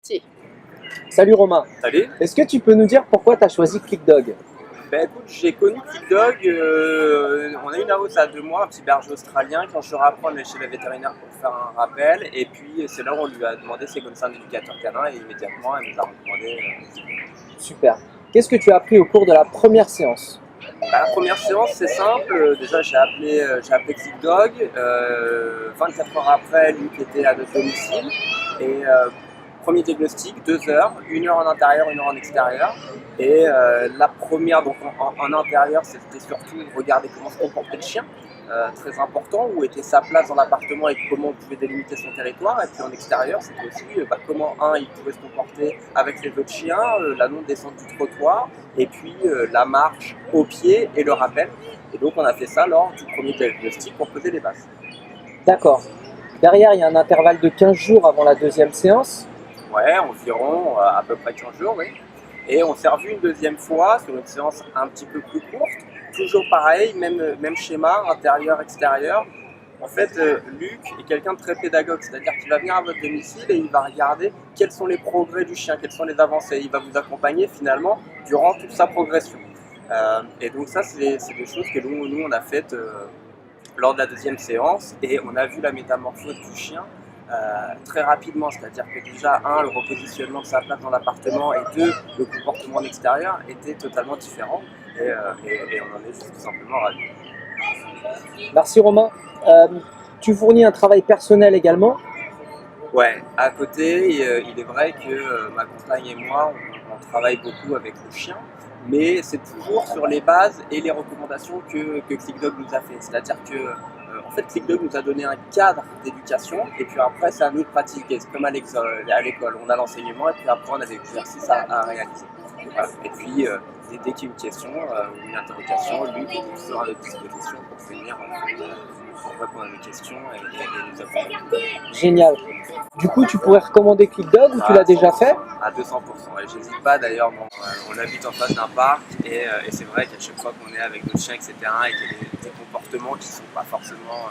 Si. Salut Romain, Salut. est-ce que tu peux nous dire pourquoi tu as choisi ClickDog? Ben écoute, j'ai connu ClickDog, on a eu là-haut ça a 2 mois, un petit berger australien. Quand je rapprends, on est chez le vétérinaire pour faire un rappel. Et puis c'est là où on lui a demandé ses connaissances d'éducateur canin et immédiatement elle nous a recommandé. Super. Qu'est-ce que tu as appris au cours de la première séance? La première séance, c'est simple. Déjà, j'ai appelé ClickDog. 24 heures après, Luc était à notre domicile. Et premier diagnostic, 2 heures, 1 heure en intérieur, 1 heure en extérieur. Et la première, donc en intérieur, c'était surtout regarder comment se comportait le chien. Très important, où était sa place dans l'appartement et comment on pouvait délimiter son territoire. Et puis en extérieur, c'était aussi comment il pouvait se comporter avec les autres chiens, la non-descente du trottoir, et puis la marche au pied et le rappel. Et donc on a fait ça lors du premier diagnostic pour poser les bases. D'accord. Derrière, il y a un intervalle de 15 jours avant la deuxième séance. Ouais, environ à peu près 15 jours, oui. Et on s'est revu une deuxième fois sur une séance un petit peu plus courte. Toujours pareil, même schéma, intérieur, extérieur. En fait, Luc est quelqu'un de très pédagogue, c'est-à-dire qu'il va venir à votre domicile et il va regarder quels sont les progrès du chien, quelles sont les avancées. Il va vous accompagner finalement durant toute sa progression. Et donc ça, c'est des choses que nous on a faites lors de la deuxième séance et on a vu la métamorphose du chien très rapidement, c'est-à-dire que déjà, le repositionnement de sa place dans l'appartement et deux, le comportement en extérieur était totalement différent et on en est juste tout simplement ravis. Merci Romain. Tu fournis un travail personnel également. Ouais, à côté, il est vrai que ma compagne et moi, on travaille beaucoup avec le chien, mais c'est toujours sur les bases et les recommandations que ClickDog nous a fait. C'est-à-dire que en fait, ClickDog nous a donné un cadre d'éducation et puis après, c'est à nous de pratiquer. C'est comme à l'école, on a l'enseignement et puis après, on a des exercices à réaliser. Voilà. Et puis, dès qu'il y a une question ou une interrogation, Luc est toujours à notre disposition pour venir pour répondre à nos questions et nous accompagner. Génial. Du coup, tu pourrais recommander ClickDog ou tu l'as déjà fait? À 200%. Et j'hésite pas d'ailleurs, on habite en face d'un parc et c'est vrai qu'à chaque fois qu'on est avec notre chien, etc., et qu'il y a des comportements qui ne sont pas forcément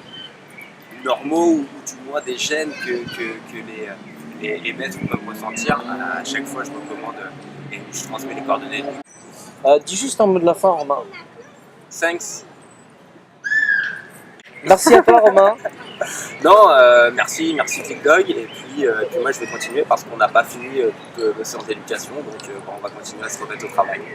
normaux ou du moins des gènes que les maîtres peuvent ressentir, à chaque fois je recommande et je transmets les coordonnées. Dis juste un mot de la fin, Romain. Thanks. Merci à toi, Romain. Non, merci ClickDog et puis moi je vais continuer parce qu'on n'a pas fini toute notre séance d'éducation, donc on va continuer à se remettre au travail.